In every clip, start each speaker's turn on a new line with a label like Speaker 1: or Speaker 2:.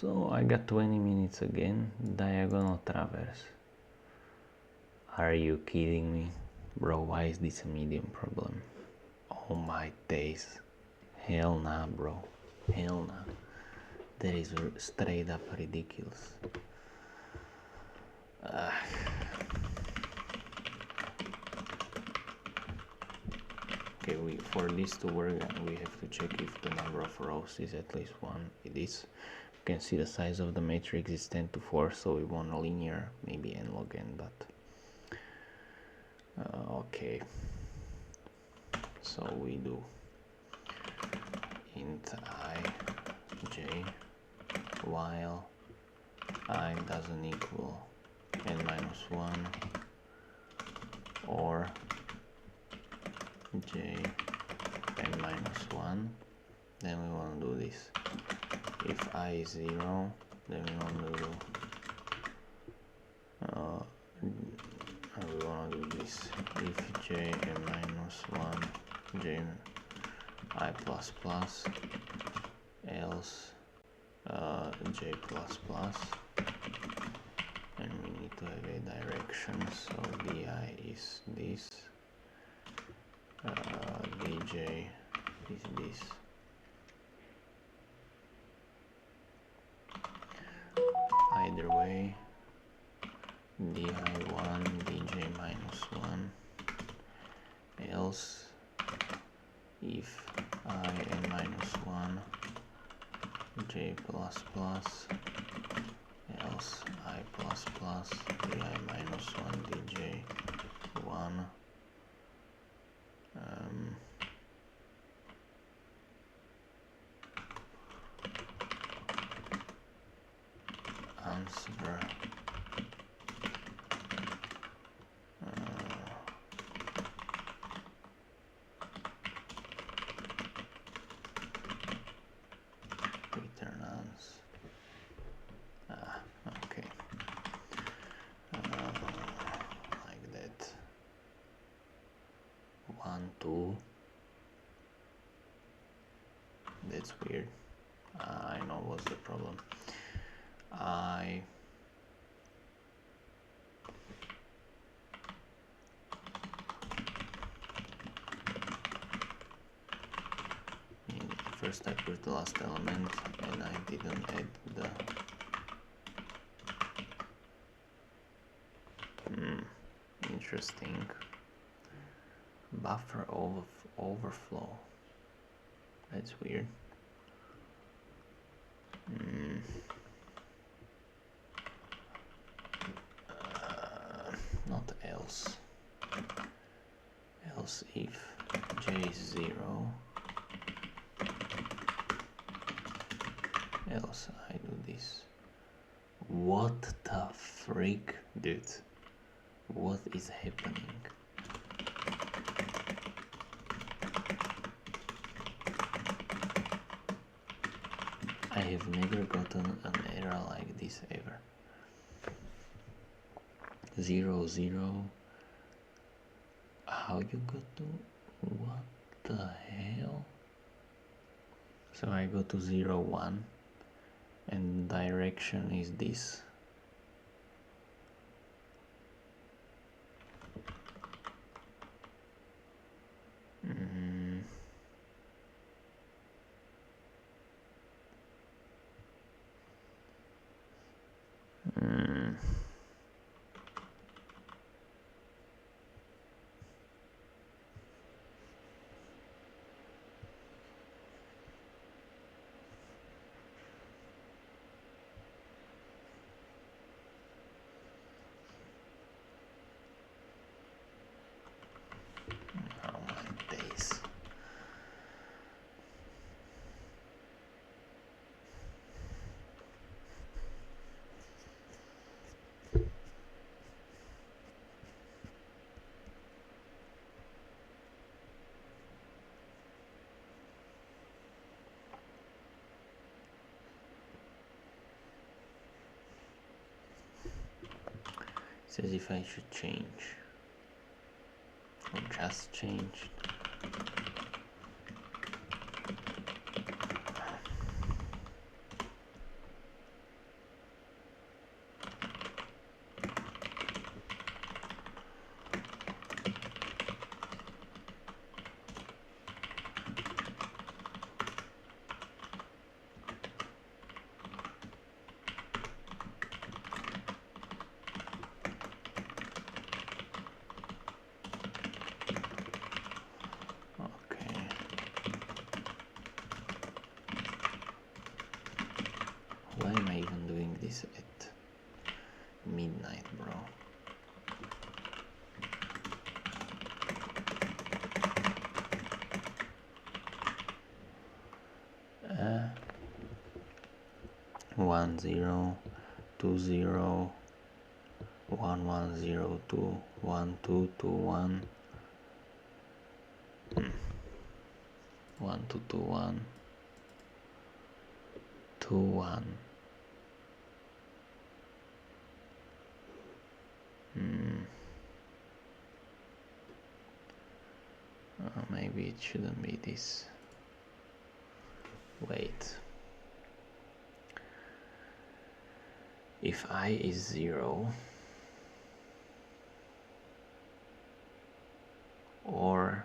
Speaker 1: So I got 20 minutes again, diagonal traverse. Are you kidding me? Bro, why is this a medium problem? Oh my days. Hell nah, bro. Hell nah. That is straight up ridiculous. Okay, for this to work, we have to check if the number of rows is at least 1. It is. You can see the size of the matrix is 10 to 4, so we want a linear, maybe n log n, but okay. So we do int I j while I doesn't equal n minus 1 or j n minus 1. Then we want to do this. If I is 0, then we want to do this. If j n minus 1 j I plus plus, else j plus plus, and we need to have a direction, so di is this, dj is this. Either way, di1 dj minus 1, else if I n minus 1 j plus plus, else I plus plus di minus 1 dj 1. Answer return answer. Okay. Like that. 1, 2. That's weird. I know what's the problem. First I put the last element and I didn't add the interesting buffer overflow. That's weird. Not else. Else if j is 0, else I do this. What the freak, dude? What is happening? I have never gotten an error like this ever. 0, 0. How you go to, what the hell? So I go to 0, 1 and direction is this. Says if I should change or just change. is at midnight, bro. One zero, 20, 1102, 1221, 1221, 21. Maybe it shouldn't be this. Wait. If I is 0 or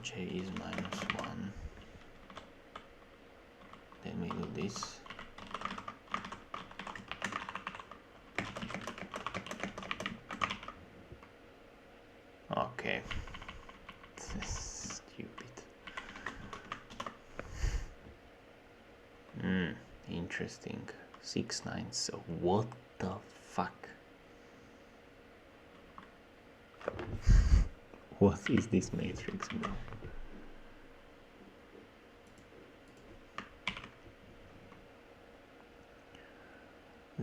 Speaker 1: j is -1, then we do this. Okay. Stupid. Interesting. 6 9. So what the fuck? What is this matrix, bro?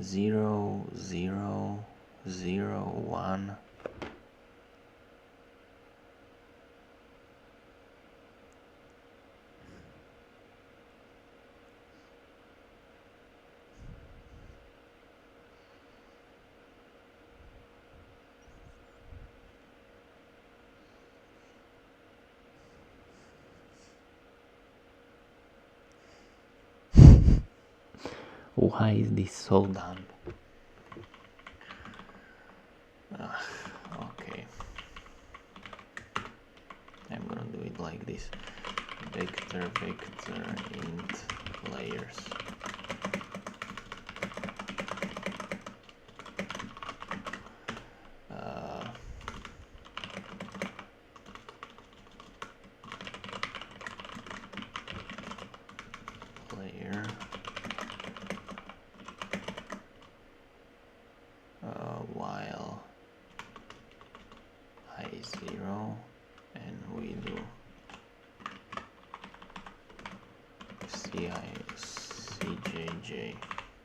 Speaker 1: Zero, zero, 1. Why is this so dumb? Okay. I'm gonna do it like this. Vector, int, layers. Layer. While I is 0, and we do cjj,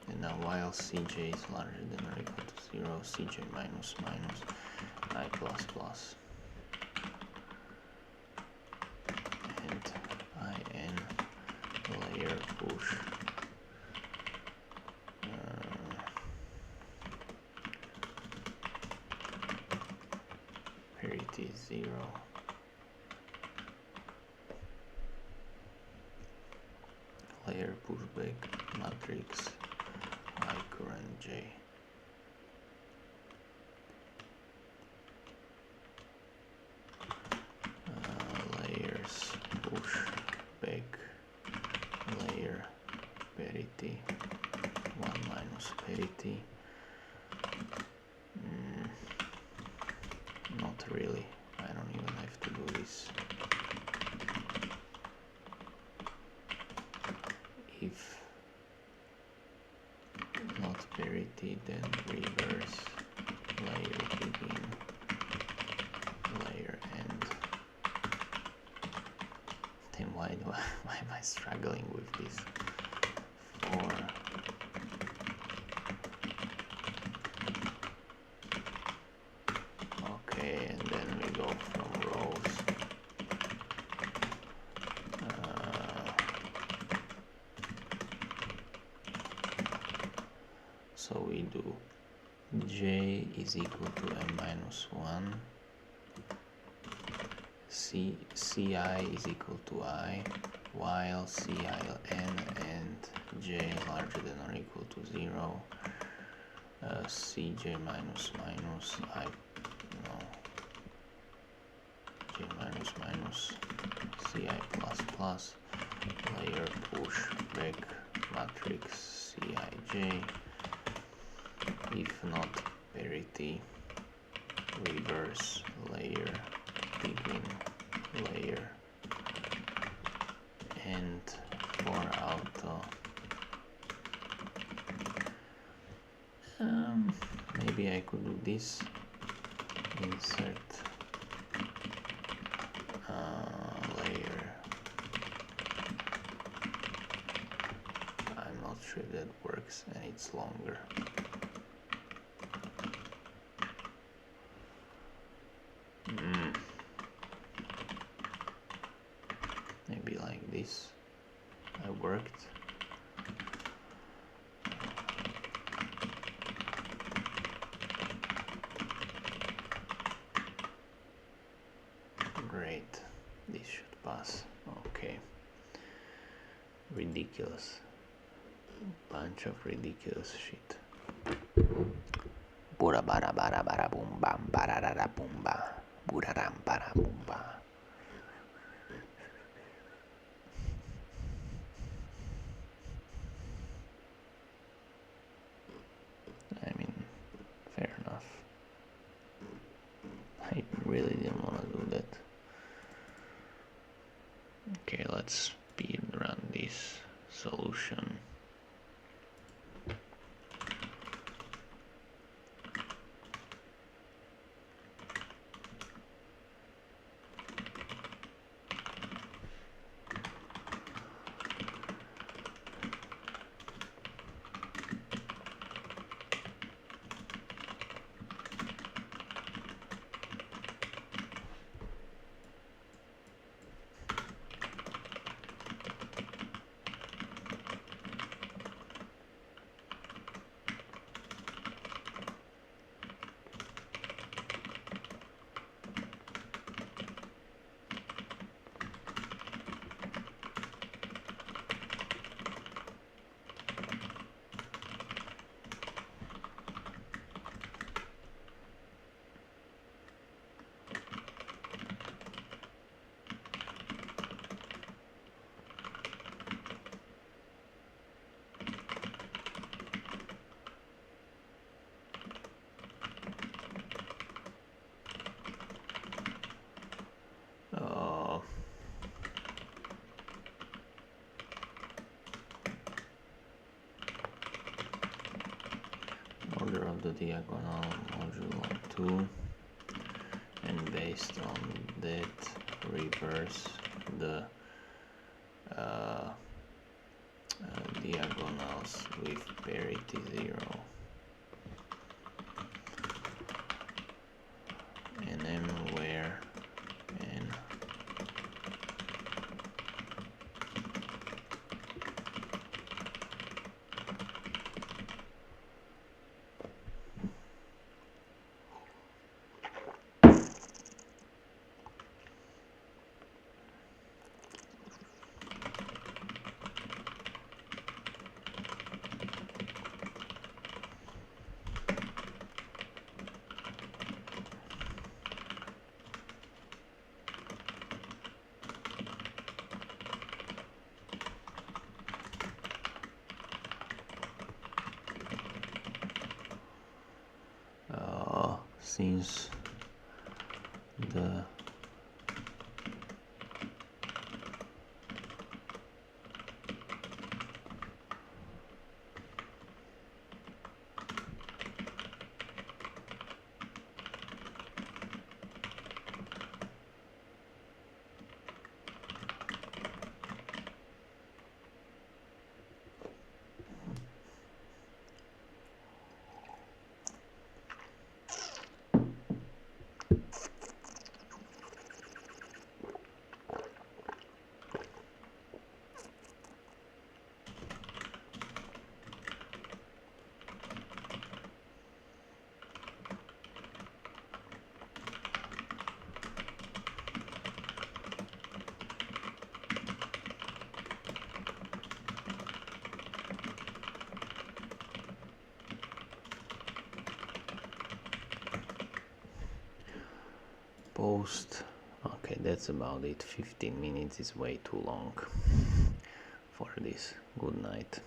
Speaker 1: and now while cj is larger than or equal to 0, cj minus minus I plus plus, and in layer push parity 0. Layer pushback matrix I current j. Layers push back layer parity 1 minus parity. Not really. I don't even have to do this. If not parity, then reverse layer begin, layer end. Then why am I struggling with this? Okay, and then we go from rows. So we do j is equal to m minus 1, ci is equal to I, while cin and j larger than or equal to 0, cj minus minus I, j minus minus ci plus plus, layer push back matrix cij. If not parity, reverse layer begin, I could do this. Insert layer. I'm not sure if that works, and it's longer. Maybe like this. I worked. Great. This should pass. Okay. Ridiculous. Bunch of ridiculous shit. Bura bara bara bara boom bam bara bara boom ba. Bura ram bara boom ba. I mean, fair enough. I really didn't want to do that. Okay, let's speed run this solution. Order of the diagonal modulo 2, and based on that reverse the diagonals with parity 0, and m where n since the post. Okay, that's about it. 15 minutes is way too long for this. Good night.